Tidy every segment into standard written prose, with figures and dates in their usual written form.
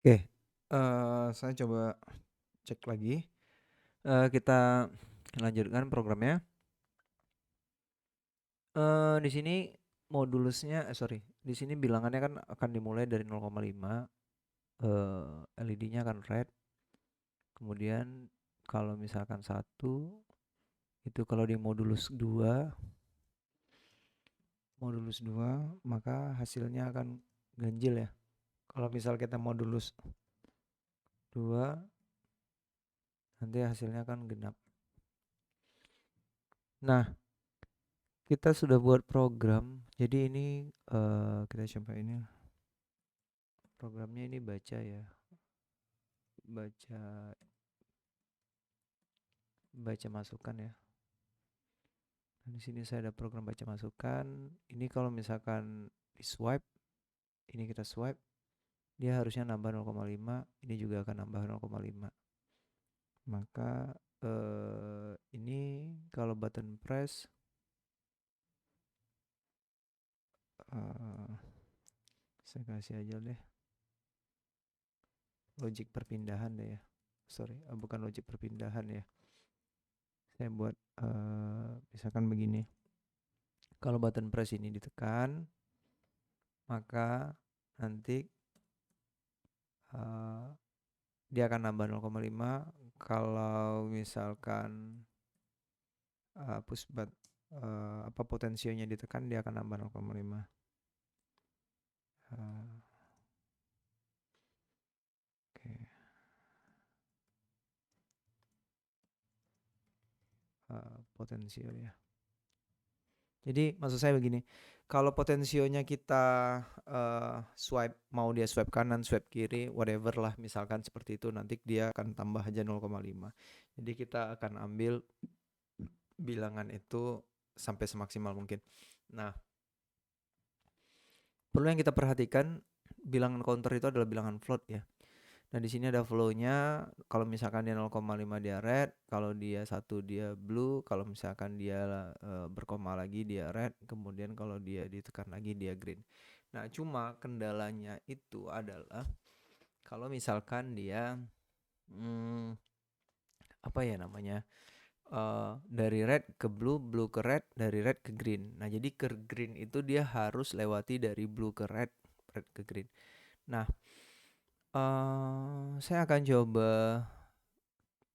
Oke, saya coba cek lagi. Kita lanjutkan programnya. Di sini modulusnya, sorry, di sini bilangannya kan akan dimulai dari 0,5. LED-nya akan red. Kemudian kalau misalkan 1 itu kalau di modulus 2 maka hasilnya akan ganjil ya. Kalau misal kita modulus 2 nanti hasilnya akan genap. Nah, kita sudah buat program. Jadi ini kita coba ini. Programnya ini baca ya. Baca baca masukan ya. Nah, di sini saya ada program baca masukan. Ini kalau misalkan di swipe, ini kita swipe, dia harusnya nambah 0,5, ini juga akan nambah 0,5. Maka ini kalau button press saya kasih aja deh logic perpindahan deh ya. Sorry, bukan logic perpindahan ya. Saya buat misalkan begini. Kalau button press ini ditekan, maka nanti dia akan nambah 0,5. Kalau misalkan push potensionya ditekan, dia akan nambah 0,5. Oke. Potensio ya. Jadi maksud saya begini, kalau potensionya kita swipe, mau dia swipe kanan, swipe kiri, whatever lah, misalkan seperti itu, nanti dia akan tambah aja 0,5. Jadi kita akan ambil bilangan itu sampai semaksimal mungkin. Nah, perlu yang kita perhatikan, bilangan counter itu adalah bilangan float ya. Nah, di sini ada flow-nya. Kalau misalkan dia 0,5 dia red, kalau dia 1 dia blue, kalau misalkan dia berkoma lagi dia red, kemudian kalau dia ditekan lagi dia green. Nah, cuma kendalanya itu adalah kalau misalkan dia apa ya namanya? Dari red ke blue, blue ke red, dari red ke green. Nah, jadi ke green itu dia harus lewati dari blue ke red, red ke green. Nah, saya akan coba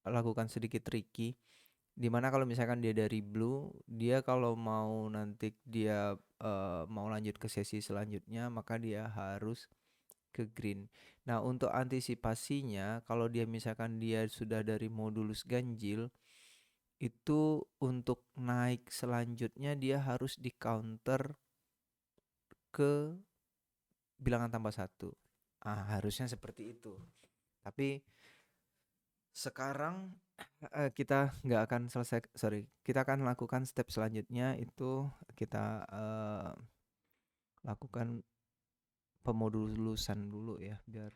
lakukan sedikit tricky, dimana kalau misalkan dia dari blue, dia kalau mau nanti dia mau lanjut ke sesi selanjutnya, maka dia harus ke green. Nah, untuk antisipasinya, kalau dia misalkan dia sudah dari modulus ganjil, itu untuk naik selanjutnya dia harus di counter ke bilangan tambah 1. Harusnya seperti itu. Tapi sekarang kita nggak akan kita akan lakukan step selanjutnya, itu kita lakukan pemodulusan dulu ya, biar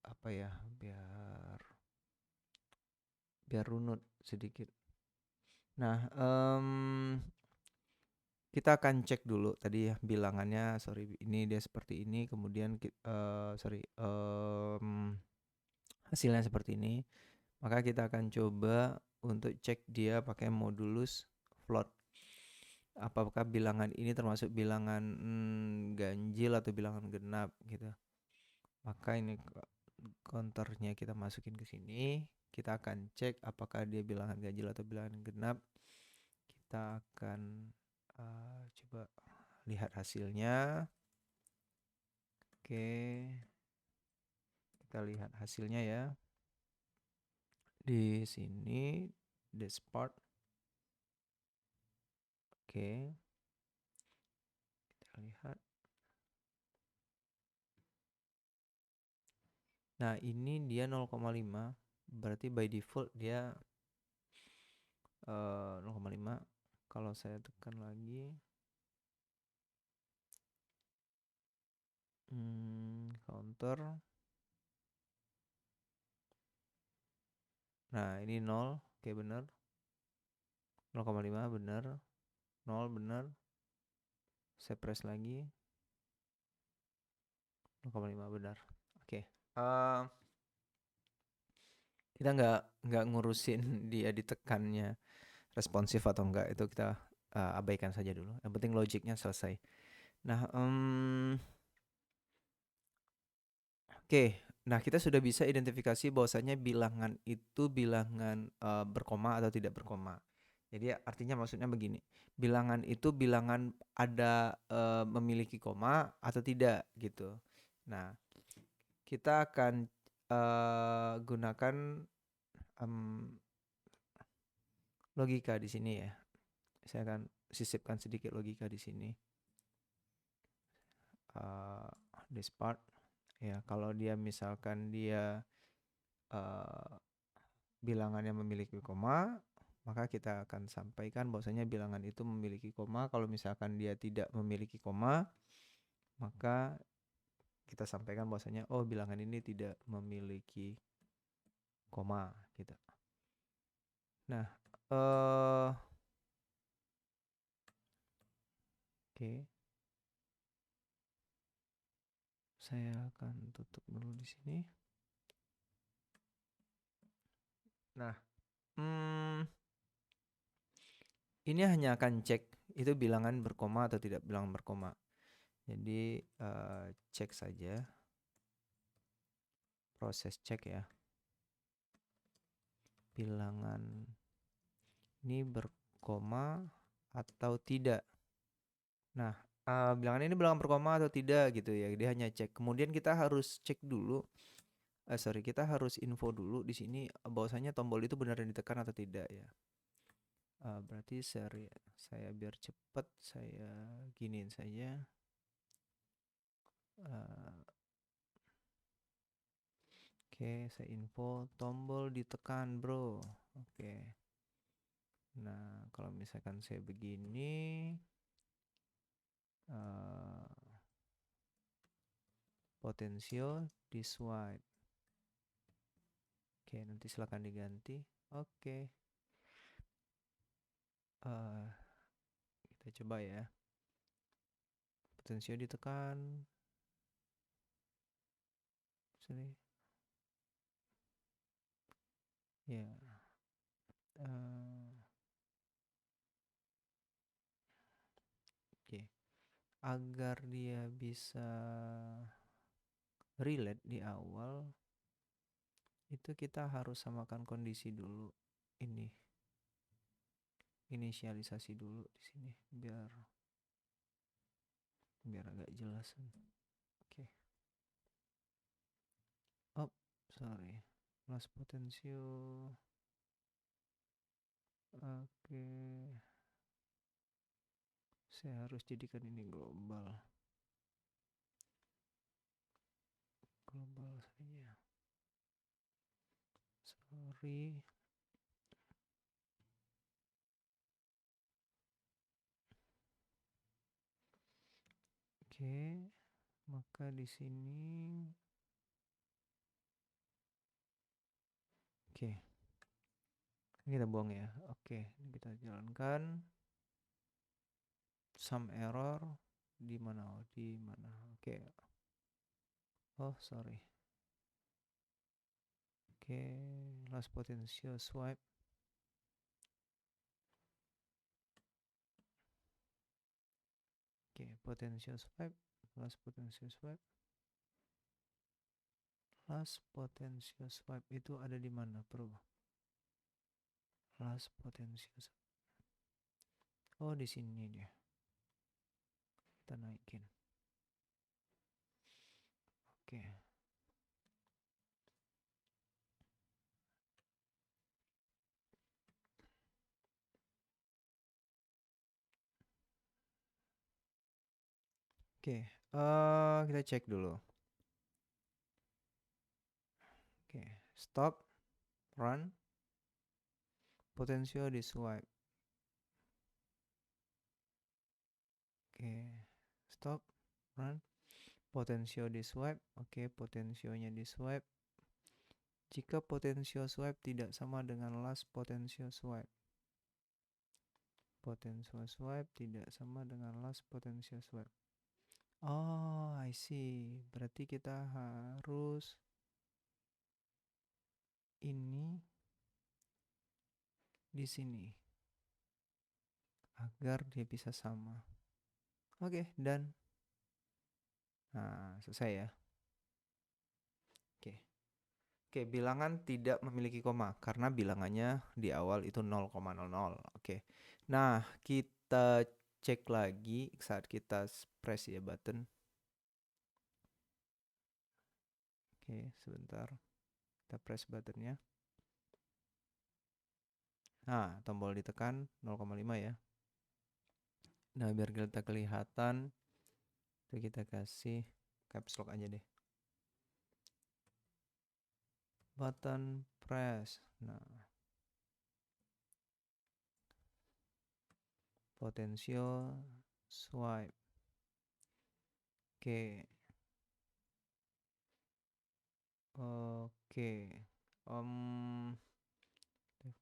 apa ya, biar runut sedikit. Nah, kita akan cek dulu tadi ya bilangannya. Ini dia seperti ini, kemudian hasilnya seperti ini. Maka kita akan coba untuk cek dia pakai modulus float. Apakah bilangan ini termasuk bilangan ganjil atau bilangan genap gitu. Maka ini counternya kita masukin ke sini. Kita akan cek apakah dia bilangan ganjil atau bilangan genap. Kita akan coba lihat hasilnya. Oke, kita lihat hasilnya ya. Di sini dashboard. Oke, kita lihat. Nah, ini dia 0,5, berarti by default dia 0,5. Kalau saya tekan lagi, counter. Nah, ini 0, oke benar. 0,5 benar. 0 benar. Saya press lagi. 0,5 benar. Oke. Kita nggak ngurusin dia ditekannya responsif atau enggak, itu kita abaikan saja dulu. Yang penting logiknya selesai. Nah, oke. Nah, kita sudah bisa identifikasi bahwasanya bilangan itu bilangan berkoma atau tidak berkoma. Jadi artinya maksudnya begini, bilangan itu bilangan ada memiliki koma atau tidak gitu. Nah, kita akan gunakan logika di sini ya. Saya akan sisipkan sedikit logika di sini. This part ya, kalau dia misalkan dia bilangan yang memiliki koma, maka kita akan sampaikan bahwasanya bilangan itu memiliki koma. Kalau misalkan dia tidak memiliki koma, maka kita sampaikan bahwasanya oh bilangan ini tidak memiliki koma gitu. Nah, oke. Saya akan tutup dulu di sini. Nah, ini hanya akan cek itu bilangan berkoma atau tidak bilangan berkoma. Jadi cek saja, proses cek ya. Bilangan ini berkoma atau tidak. Nah, bilangan ini bilangan berkoma atau tidak gitu ya. Dia hanya cek. Kemudian kita harus cek dulu. Kita harus info dulu di sini bahwasanya tombol itu benar ditekan atau tidak ya. Berarti saya biar cepat saya giniin saja. Oke, saya info tombol ditekan bro. Oke. Nah, kalau misalkan saya begini, potensio di swipe. Oke, nanti silakan diganti. Oke. Kita coba ya. Potensio ditekan. Sini. Ya. Oke. Agar dia bisa relate di awal, itu kita harus samakan kondisi dulu. Ini inisialisasi dulu di sini biar agak jelas. Oke. Oh, sorry. Plus potensio. Oke. Saya harus jadikan ini global. Global saja. Sorry. Oke. Maka di sini oke. Ini kita buang ya. Oke, ini kita jalankan. Sum error di mana? Oh, di mana? Oke. Oh, sorry. Oke, last potential swipe. Oke, potential swipe, last potential swipe. Last potential swipe itu ada di mana, bro? Last potential swipe. Oh, di sini dia. Kita naikin. Oke. Oke, kita cek dulu. Oke, stop, run, potential di swipe. Oke, stop, run, potential di swipe. Oke, potensionya di swipe. Jika potential swipe tidak sama dengan last potential swipe. Potential swipe tidak sama dengan last potential swipe. Oh, I see. Berarti kita harus ini di sini agar dia bisa sama. Oke, dan nah, selesai ya. Oke. Oke, bilangan tidak memiliki koma karena bilangannya di awal itu 0,00. Oke. Nah, kita cek lagi saat kita press ya button. Oke, sebentar. Kita press buttonnya. Nah, tombol ditekan 0,5 ya. Nah, biar kita kelihatan, kita kasih caps lock aja deh. Button press. Nah, potential swipe. Oke. Oke.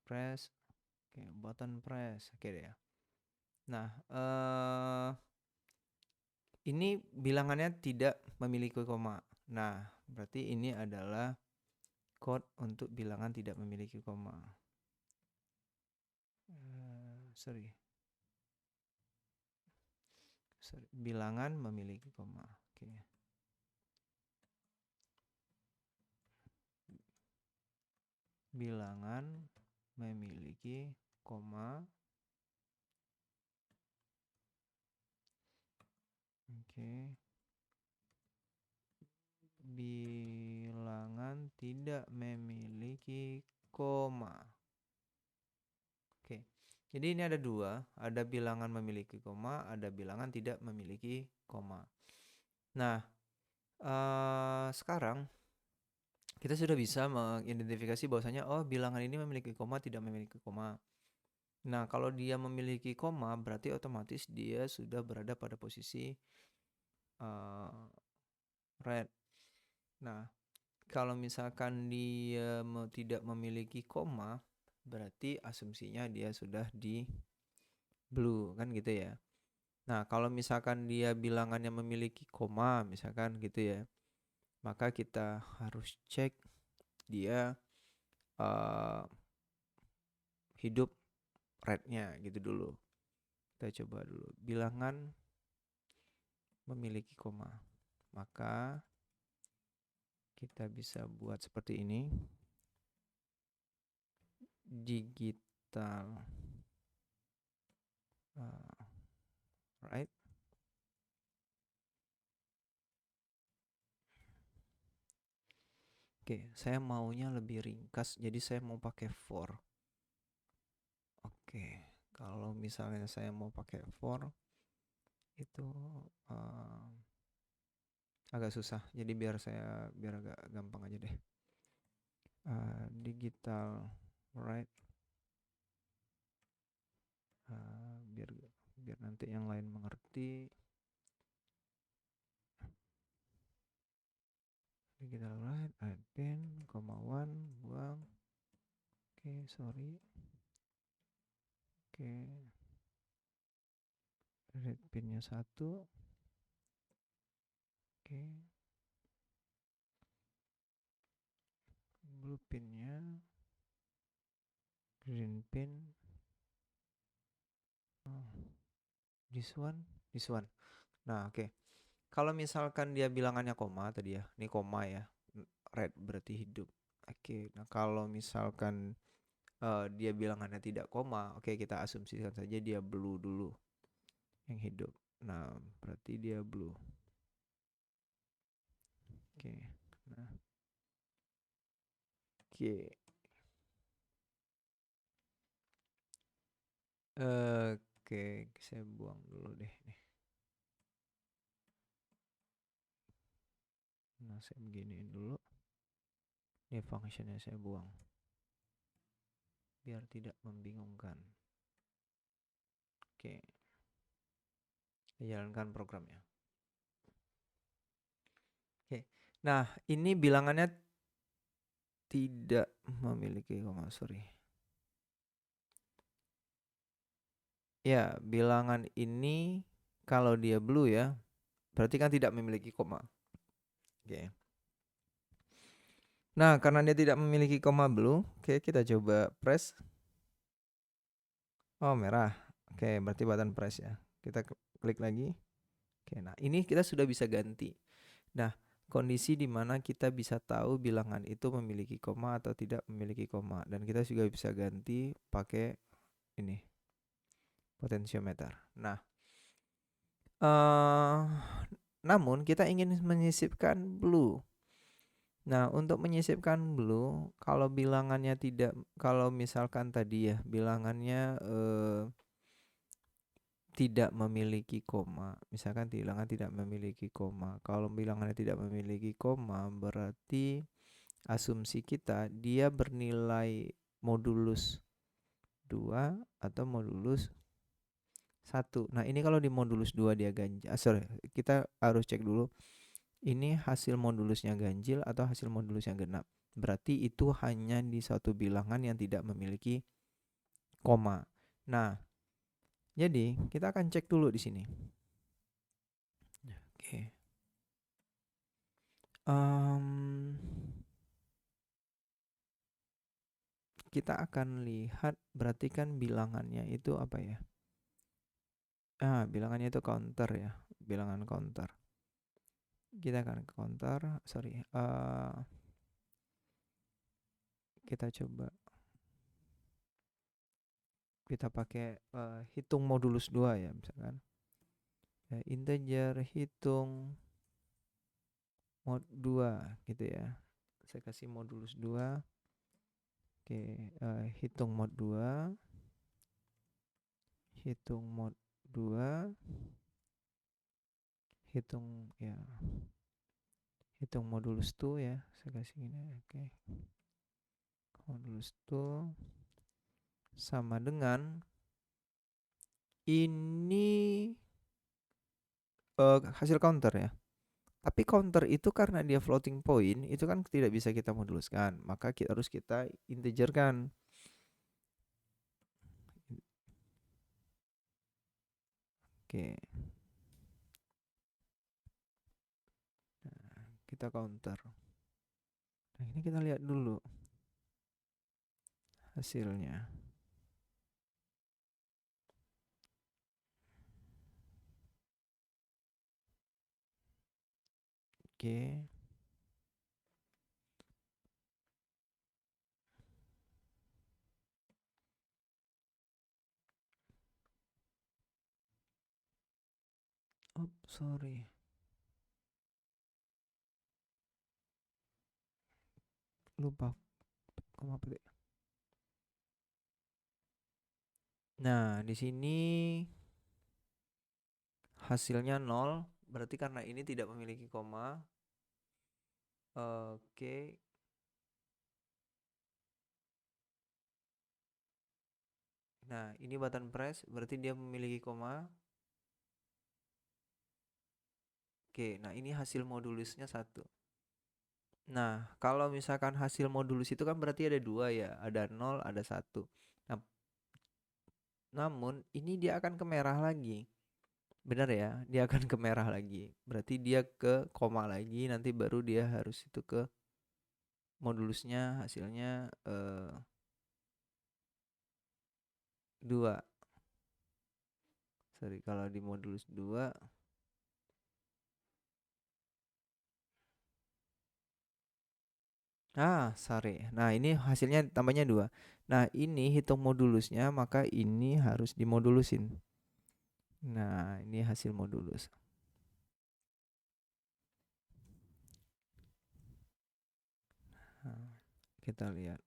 Press. Oke, button press. Oke deh ya. Nah, ini bilangannya tidak memiliki koma. Nah, berarti ini adalah code untuk bilangan tidak memiliki koma. Sorry. Bilangan memiliki koma. Oke. Bilangan memiliki koma. Oke. Bilangan tidak memiliki koma. Oke. Jadi ini ada dua, ada bilangan memiliki koma, ada bilangan tidak memiliki koma. Nah, sekarang kita sudah bisa mengidentifikasi bahwasanya oh bilangan ini memiliki koma, tidak memiliki koma. Nah, kalau dia memiliki koma berarti otomatis dia sudah berada pada posisi red. Nah, kalau misalkan dia tidak memiliki koma berarti asumsinya dia sudah di blue kan gitu ya. Nah, kalau misalkan dia bilangannya memiliki koma misalkan gitu ya, maka kita harus cek dia hidup rednya gitu dulu. Kita coba dulu bilangan memiliki koma, maka kita bisa buat seperti ini. Digital right. Oke, saya maunya lebih ringkas, jadi saya mau pakai for. Oke, kalau misalnya saya mau pakai for itu agak susah, jadi biar agak gampang aja deh. Digital right. Biar nanti yang lain mengerti. Digital right, add pin, comma 1, buang. Oke, sorry. Oke. Red pinnya 1. Oke. Blue pinnya. Green pin. This one. Nah, oke. Kalau misalkan dia bilangannya koma tadi ya. Ini koma ya. Red berarti hidup. Oke. Nah, kalau misalkan dia bilangannya tidak koma, oke kita asumsikan saja dia blue dulu yang hidup. Nah, berarti dia blue. Oke. Nah. Oke. Oke, saya buang dulu deh nih. Nah, saya beginiin dulu. Ini functionnya saya buang. Biar tidak membingungkan. Oke. Jalankan programnya. Oke. Nah, ini bilangannya tidak memiliki koma, sorry. Ya, bilangan ini kalau dia blue ya, Berarti kan tidak memiliki koma. Oke. Nah, karena dia tidak memiliki koma blue, oke kita coba press. Oh, merah. Oke, berarti button press ya. Kita klik lagi. Oke, nah ini kita sudah bisa ganti. Nah, kondisi di mana kita bisa tahu bilangan itu memiliki koma atau tidak memiliki koma, dan kita juga bisa ganti pakai ini, potentiometer. Nah, namun kita ingin menyisipkan blue. Nah, untuk menyisipkan blue, kalau bilangannya tidak, kalau misalkan tadi ya bilangannya tidak memiliki koma, misalkan bilangan tidak memiliki koma. Kalau bilangannya tidak memiliki koma, berarti asumsi kita dia bernilai modulus 2 atau modulus 1. Nah, ini kalau di modulus 2 dia ganjil. Sorry, kita harus cek dulu. Ini hasil modulusnya ganjil atau hasil modulusnya genap. Berarti itu hanya di suatu bilangan yang tidak memiliki koma. Nah, jadi kita akan cek dulu di sini. Oke. Kita akan lihat, berarti kan bilangannya itu apa ya? Bilangannya itu counter ya, bilangan counter. Kita akan counter, sorry. Kita coba kita pakai hitung modulus 2 ya, misalkan. Integer hitung mod 2 gitu ya. Saya kasih modulus 2. Oke, hitung mod 2. Hitung mod 2. Hitung ya. Hitung modulus 2 ya. Saya kasih ini. Oke. Modulus 2 sama dengan ini hasil counter ya. Tapi counter itu karena dia floating point, itu kan tidak bisa kita moduluskan, maka harus kita integerkan. Oke. Nah, kita counter. Nah, ini kita lihat dulu hasilnya. Oke. Oh, sorry. Lupa koma petik. Nah, di sini hasilnya 0, berarti karena ini tidak memiliki koma. Oke. Nah, ini button press, berarti dia memiliki koma. Oke, nah ini hasil modulusnya 1. Nah, kalau misalkan hasil modulus itu kan berarti ada 2 ya, ada 0, ada 1. Nah, namun ini dia akan ke merah lagi. Benar ya, dia akan ke merah lagi. Berarti dia ke koma lagi, nanti baru dia harus itu ke modulusnya, hasilnya 2. Sorry, kalau di modulus 2. Sorry. Nah, ini hasilnya tambahnya 2. Nah, ini hitung modulusnya, maka ini harus dimodulusin. Nah, ini hasil modulus. Nah, kita lihat.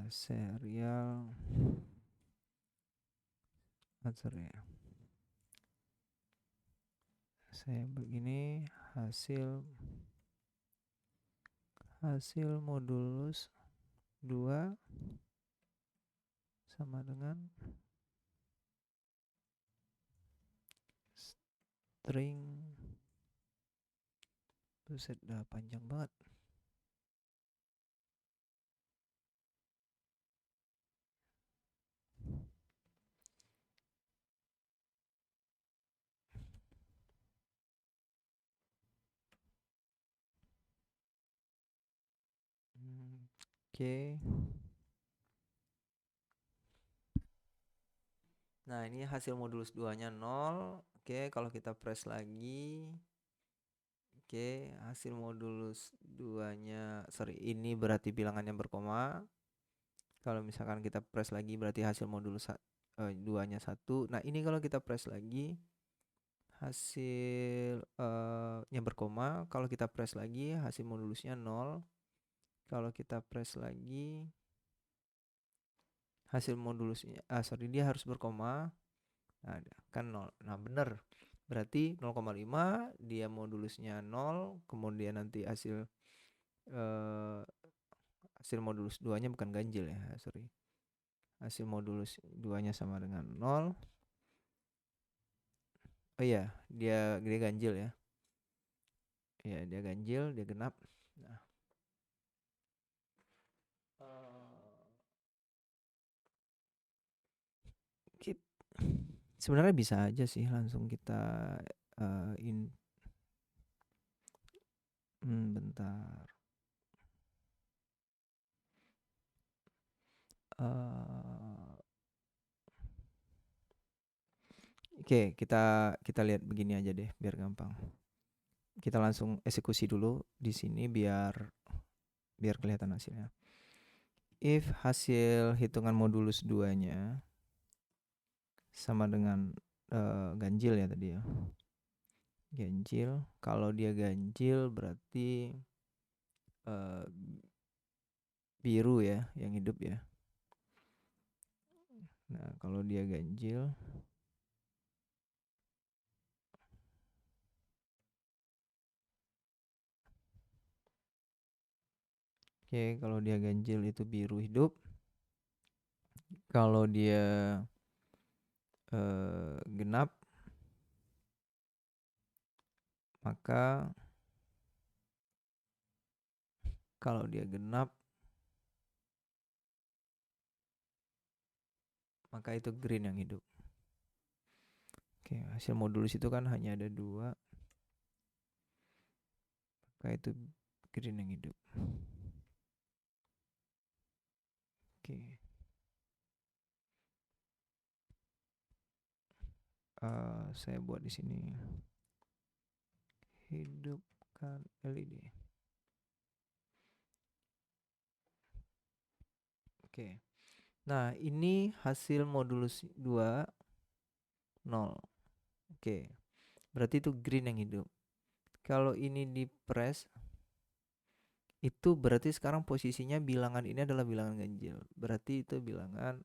Serial answer ya. Saya begini, hasil modulus 2 sama dengan string. Buset, dah panjang banget. Oke. Nah, ini hasil modulus 2-nya 0. Oke, kalau kita press lagi. Oke, hasil modulus 2-nya, ini berarti bilangannya berkoma. Kalau misalkan kita press lagi berarti hasil modulus 2-nya 1. Nah, ini kalau kita press lagi hasil nya berkoma. Kalau kita press lagi hasil modulusnya 0. Kalau kita press lagi hasil modulusnya dia harus berkoma. Nah, kan 0. Nah, bener. Berarti 0,5 dia modulusnya 0, kemudian nanti hasil modulus 2-nya bukan ganjil ya, hasil modulus 2-nya sama dengan 0. Oh iya, dia ganjil ya. Iya, dia ganjil, dia genap. Nah, sebenarnya bisa aja sih langsung kita bentar. Oke, kita lihat begini aja deh biar gampang. Kita langsung eksekusi dulu di sini biar kelihatan hasilnya. If hasil hitungan modulus 2-nya sama dengan ganjil ya tadi ya. Ganjil, kalau dia ganjil berarti biru ya yang hidup ya. Nah, kalau dia ganjil, oke, kalau dia ganjil itu biru hidup. Kalau dia genap, maka kalau dia genap maka itu green yang hidup. Oke, hasil modulus itu kan hanya ada 2, maka itu green yang hidup. Oke. Saya buat di sini hidupkan LED. Oke. Nah, ini hasil modulus 2 0. Oke. Berarti itu green yang hidup. Kalau ini di press itu berarti sekarang posisinya bilangan ini adalah bilangan ganjil. Berarti itu bilangan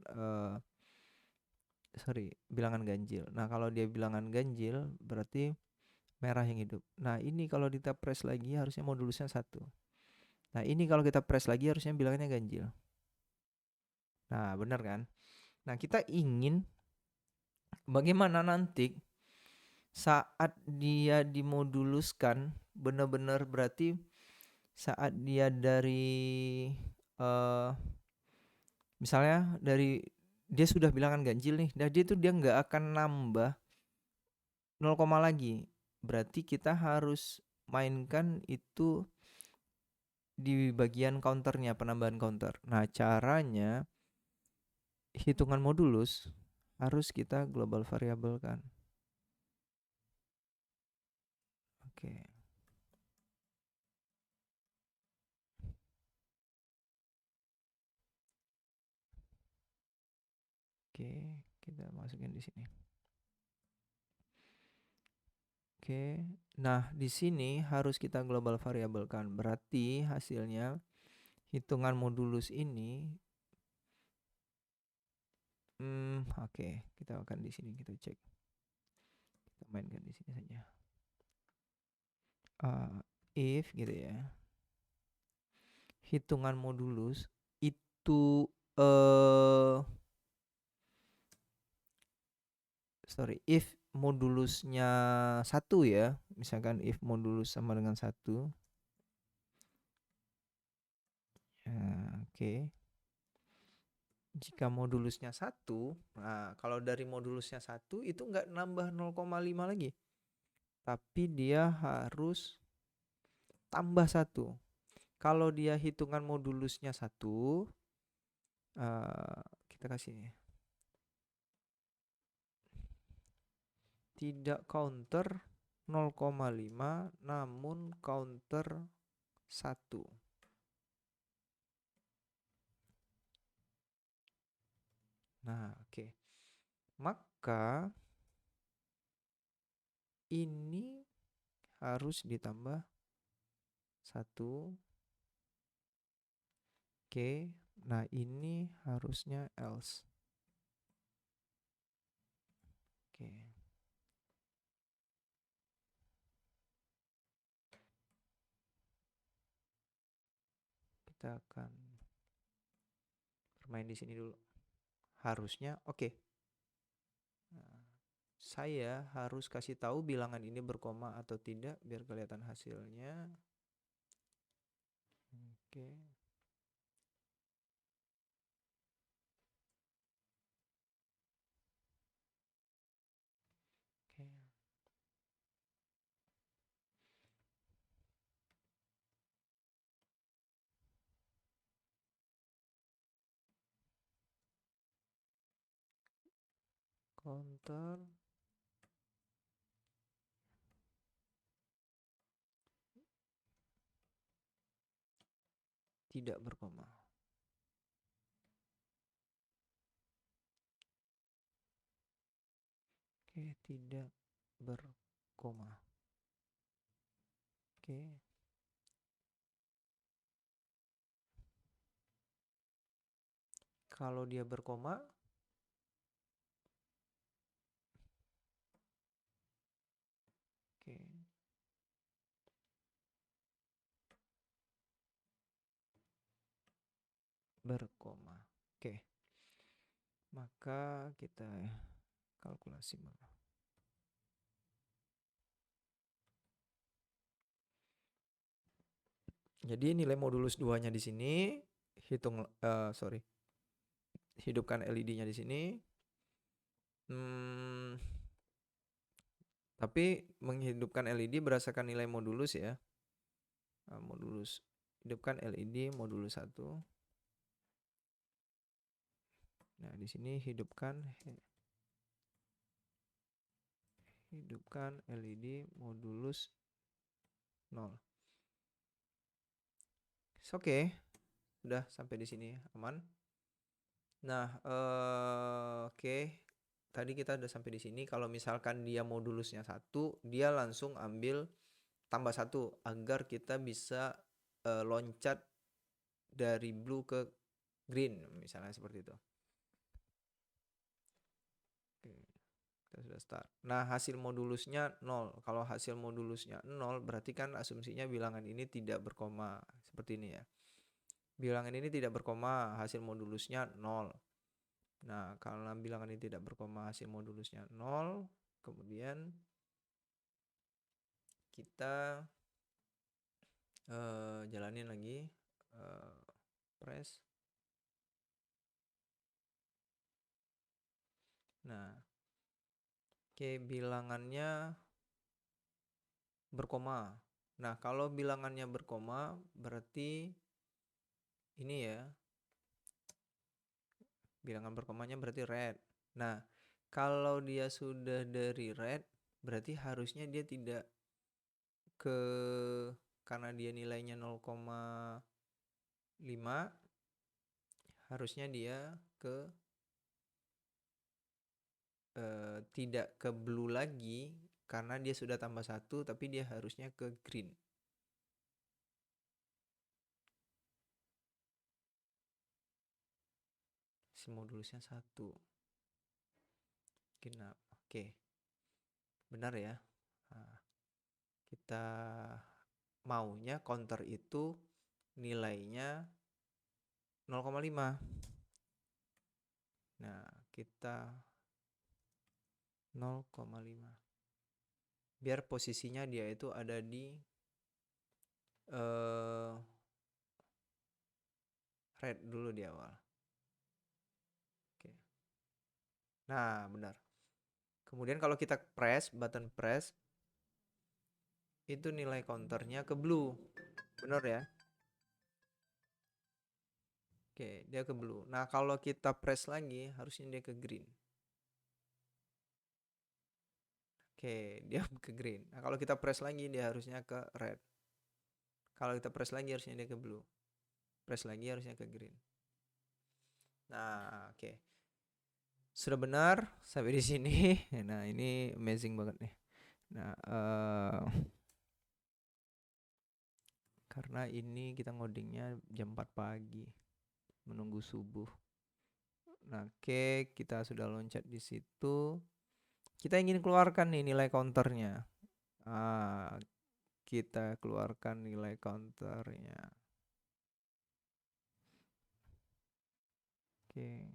bilangan ganjil. Nah, kalau dia bilangan ganjil berarti merah yang hidup. Nah, ini kalau kita press lagi harusnya modulusnya 1. Nah, ini kalau kita press lagi harusnya bilangannya ganjil. Nah, benar kan? Nah, kita ingin bagaimana nanti saat dia dimoduluskan benar-benar berarti saat dia dari misalnya dari dia sudah bilangan ganjil nih, dan dia nggak akan nambah 0, lagi. Berarti kita harus mainkan itu di bagian counternya, penambahan counter. Nah, caranya hitungan modulus harus kita global variable kan. Oke. Oke, kita masukin di sini. Oke. Nah, di sini harus kita global variable kan. Berarti hasilnya hitungan modulus ini oke, kita akan di sini kita cek. Kita mainkan di sini saja. If gitu ya. Hitungan modulus itu if modulusnya 1 ya, misalkan if modulus sama dengan 1. Oke. Jika modulusnya 1, nah kalau dari modulusnya 1 itu nggak nambah 0,5 lagi, tapi dia harus tambah 1. Kalau dia hitungan modulusnya 1, kita kasih tidak counter 0,5 namun counter 1. Nah, oke. Maka ini harus ditambah 1. Oke. Nah, ini harusnya else. Oke. Kita akan bermain di sini dulu. Harusnya oke. Nah, saya harus kasih tahu bilangan ini berkoma atau tidak biar kelihatan hasilnya. Oke. Oke. Counter tidak berkoma. Oke, tidak berkoma. Oke. Kalau dia berkoma, oke. Berkoma. Oke. Maka kita kalkulasi. Jadi nilai modulus 2-nya di sini, hidupkan LED-nya di sini. Tapi menghidupkan LED berdasarkan nilai modulus ya. Modulus, hidupkan LED modulus 1. Nah, di sini hidupkan LED modulus 0. Oke. Udah sampai di sini aman. Nah, oke. Tadi kita udah sampai di sini. Kalau misalkan dia modulusnya 1, dia langsung ambil tambah 1 agar kita bisa loncat dari blue ke green misalnya seperti itu. Oke. Kita sudah start. Nah, hasil modulusnya 0. Kalau hasil modulusnya 0 berarti kan asumsinya bilangan ini tidak berkoma. Seperti ini ya. Bilangan ini tidak berkoma, hasil modulusnya 0. Nah, kalau bilangan ini tidak berkoma, hasil modulusnya 0, kemudian kita jalanin lagi, press. Nah, oke, bilangannya berkoma. Nah, kalau bilangannya berkoma berarti ini ya, bilangan berkomanya berarti red. Nah, kalau dia sudah dari red berarti harusnya dia tidak karena dia nilainya 0,5, harusnya dia tidak ke blue lagi karena dia sudah tambah 1, tapi dia harusnya ke green. Modulusnya 1. Genap. Oke. Benar ya. Nah, kita maunya counter itu nilainya 0,5. Nah, kita 0,5. Biar posisinya dia itu ada di red dulu di awal. Oke. Nah, benar. Kemudian kalau kita button press, itu nilai counternya ke blue. Benar ya? Oke, dia ke blue. Nah, kalau kita press lagi, harusnya dia ke green. Oke, dia ke green. Nah, kalau kita press lagi, dia harusnya ke red. Kalau kita press lagi, harusnya dia ke blue. Press lagi, harusnya ke green. Nah, oke. Sudah benar sampai di sini. Nah, ini amazing banget nih. Nah, karena ini kita ngodingnya jam 4 pagi, menunggu subuh. Nah, oke, kita sudah loncat di situ. Kita ingin keluarkan nih nilai counternya. Kita keluarkan nilai counternya. Oke.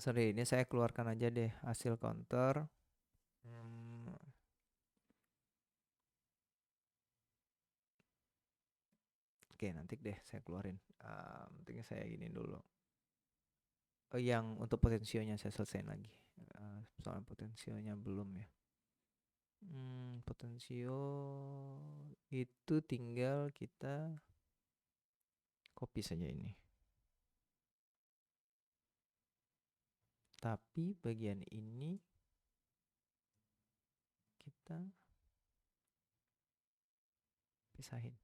Sorry, ini saya keluarkan aja deh hasil counter. Oke, nanti deh saya keluarin. Pentingnya saya gini dulu. Yang untuk potensionya saya selesaiin lagi. Soal potensionya belum ya. Potensio itu tinggal kita copy saja ini. Tapi bagian ini kita pisahin.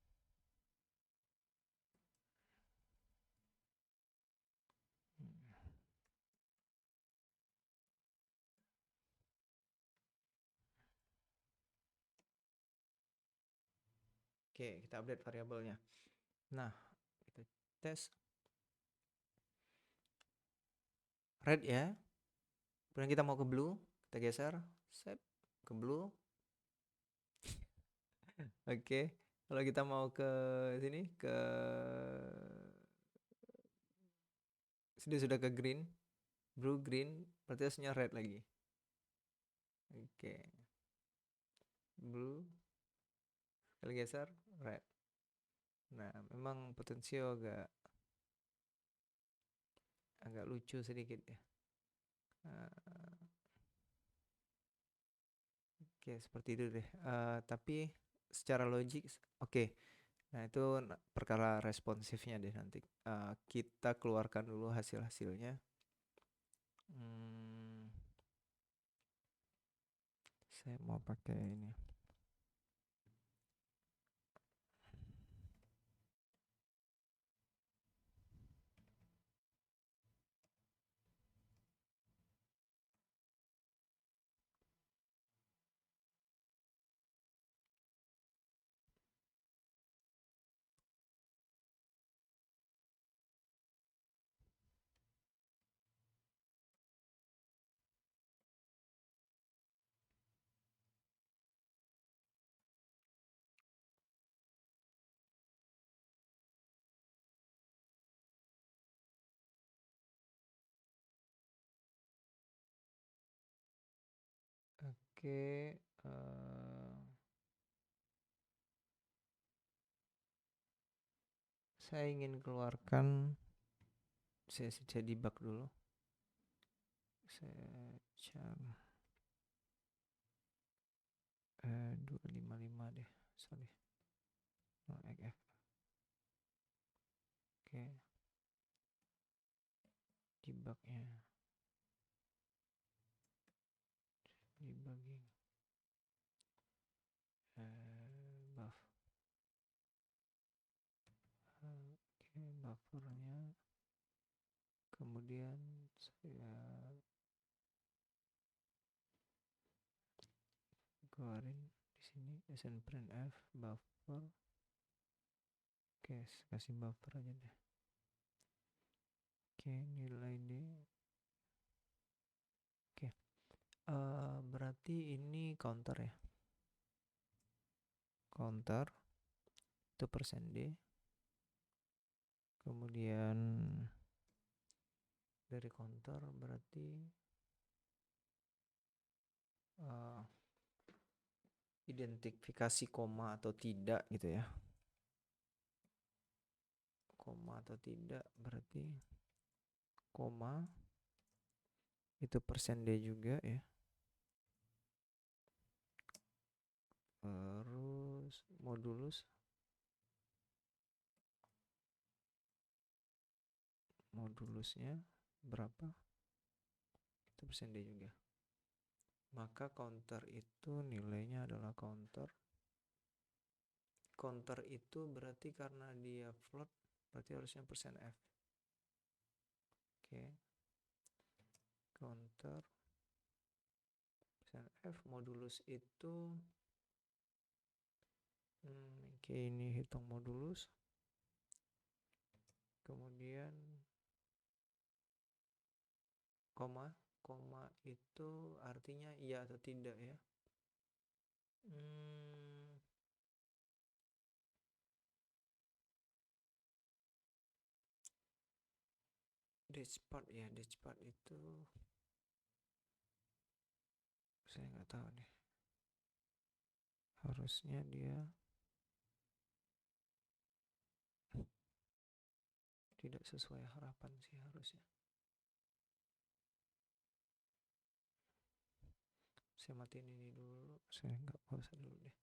Oke, kita update variabelnya. Nah, kita tes red ya. Kemudian kita mau ke blue, kita geser, set ke blue. Oke. Kalau kita mau ke sini, sudah ke green, blue green, berarti harusnya red lagi. Oke. Blue, kali geser, red. Nah, memang potensio agak lucu sedikit ya. Oke, seperti itu deh. Tapi secara logik, oke. Nah, itu perkara responsifnya deh nanti. Kita keluarkan dulu hasil-hasilnya. Saya mau pakai ini. Oke, saya ingin keluarkan, saya debug dulu. Saya cari 255 deh, sorry. No, XF. Oke, debugnya, debugging, buff. Oke, buffernya. Kemudian saya keluarin di sini snprintf buffer. Oke, kasih buffer aja deh. Oke, nilai D. Oke, berarti ini counter ya. Counter itu persen D. Kemudian dari counter berarti identifikasi koma atau tidak gitu ya. Koma atau tidak berarti koma itu persen D juga ya. Terus modulusnya berapa? Kita persen D juga. Maka counter itu nilainya adalah counter itu berarti karena dia float berarti harusnya persen F. Oke. Counter persen F modulus itu oke, ini hitung modulus. Kemudian koma itu artinya iya atau tidak ya. Dash part itu saya nggak tahu nih, harusnya dia tidak sesuai harapan sih harusnya. Saya matiin ini dulu, saya nggak pausa dulu deh.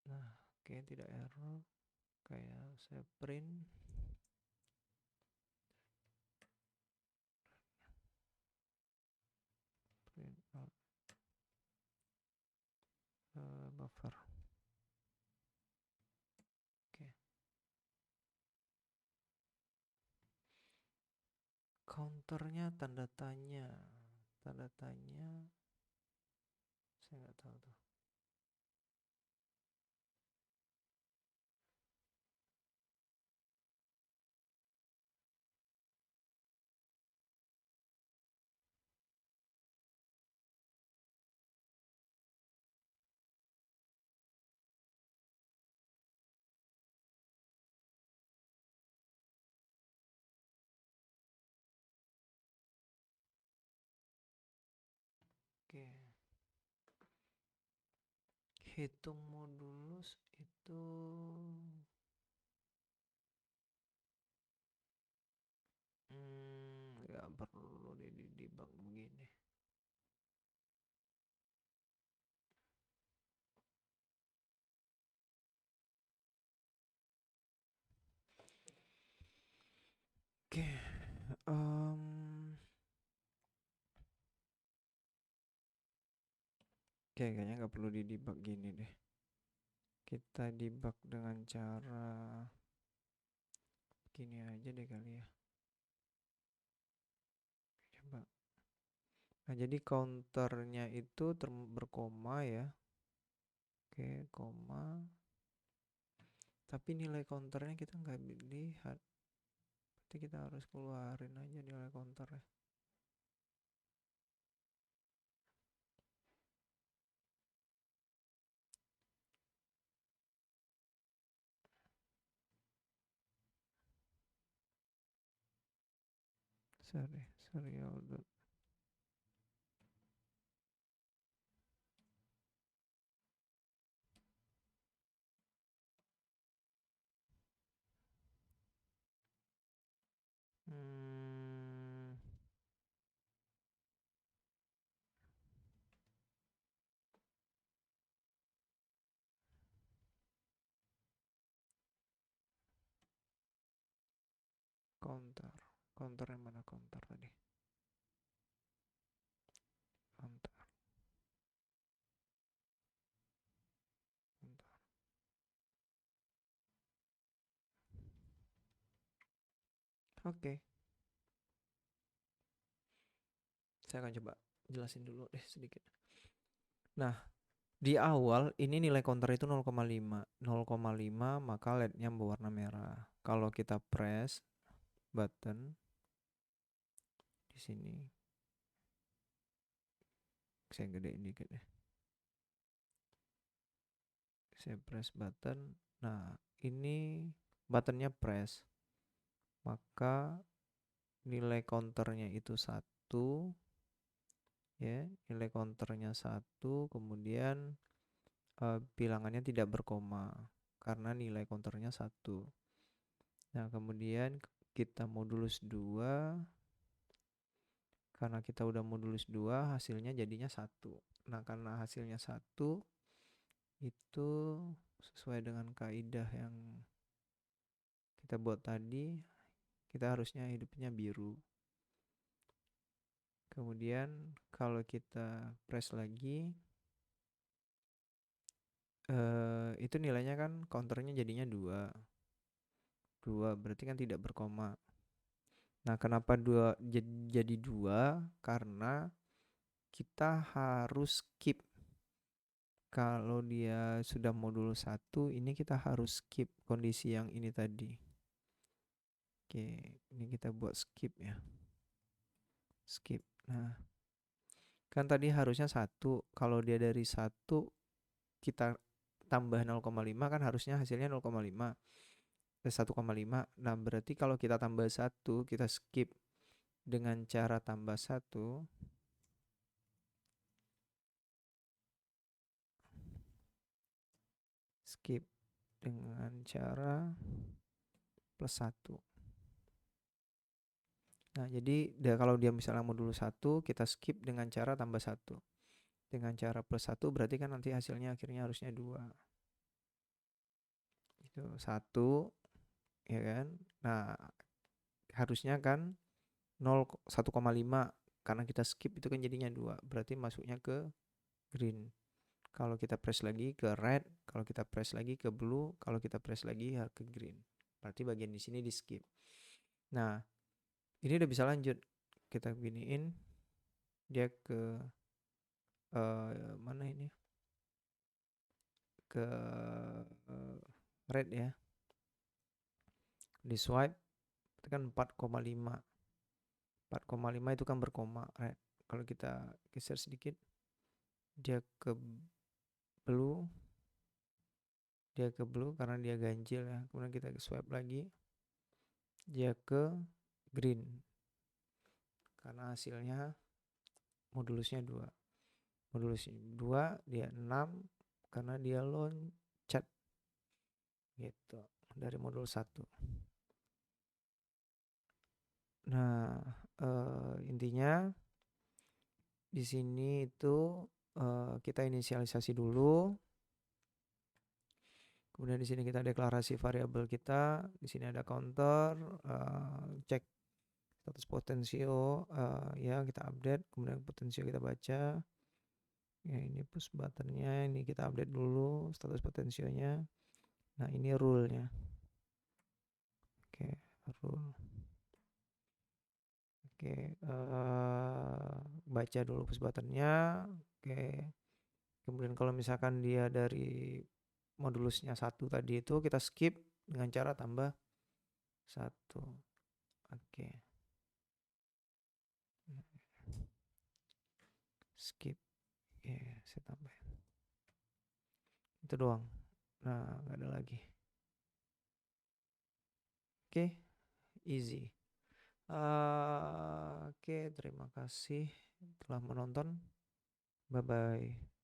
Nah, oke, tidak error. Kayak saya print out buffer. Oke. Counternya tanda tanya saya nggak tahu tuh. Oke. Hitung modulus itu nggak perlu di debug begini. Oke. Oke, kayaknya nggak perlu di debug gini deh. Kita debug dengan cara gini aja deh kali ya. Coba. Nah, jadi counternya itu berkoma ya. Oke, koma. Tapi nilai counternya kita nggak lihat. Berarti kita harus keluarin aja nilai counternya. Serial dot. Counter yang mana counter tadi? Counter. Oke. Saya akan coba jelasin dulu deh sedikit. Nah, di awal ini nilai counter itu 0,5. 0,5 maka LED-nya berwarna merah. Kalau kita press button di sini. Saya gedein dikit deh. Saya press button. Nah, ini buttonnya press. Maka nilai counternya itu 1. Ya, nilai counternya 1, kemudian bilangannya tidak berkoma karena nilai counternya 1. Nah, kemudian kita modulus 2, Karena kita udah modulus 2, hasilnya jadinya 1. Nah, karena hasilnya 1 itu sesuai dengan kaidah yang kita buat tadi, kita harusnya hidupnya biru. Kemudian kalau kita press lagi, itu nilainya kan counternya jadinya 2. 2 berarti kan tidak berkoma. Nah, kenapa 2 jadi 2? Karena kita harus skip. Kalau dia sudah modul 1, ini kita harus skip kondisi yang ini tadi. Oke, ini kita buat skip ya. Skip. Nah, kan tadi harusnya 1. Kalau dia dari 1 kita tambah 0,5 kan harusnya hasilnya 0,5. 1,5. Nah, berarti kalau kita tambah 1, kita skip dengan cara tambah 1. Skip dengan cara plus 1. Nah, jadi kalau dia misalnya modul 1, kita skip dengan cara tambah 1. Dengan cara plus 1 berarti kan nanti hasilnya akhirnya harusnya 2. Itu 1, ya kan? Nah, harusnya kan 1,5 karena kita skip itu kan jadinya 2. Berarti masuknya ke green. Kalau kita press lagi ke red, kalau kita press lagi ke blue, kalau kita press lagi ke green. Berarti bagian di sini di skip. Nah, ini udah bisa lanjut. Kita giniin dia ke mana ini? Ke red ya. Di swipe itu kan 4,5. 4,5 itu kan berkoma red. Kalau kita geser sedikit dia ke blue. Dia ke blue karena dia ganjil ya. Kemudian kita swipe lagi. Dia ke green. Karena hasilnya modulusnya 2. Modulus 2 dia 6 karena dia loncat gitu dari modul 1. Nah, intinya di sini itu kita inisialisasi dulu. Kemudian di sini kita deklarasi variabel kita. Di sini ada counter, cek status potensio, ya kita update. Kemudian potensio kita baca. Ya, ini push buttonnya, ini kita update dulu status potensionya. Nah, ini rule-nya. Oke, rule. Oke, baca dulu push buttonnya. Oke. Kemudian kalau misalkan dia dari modulusnya 1 tadi itu kita skip dengan cara tambah 1. Oke. Skip. Ya, saya tambah. Itu doang. Nah, nggak ada lagi. Oke, easy. Oke, terima kasih telah menonton. Bye bye.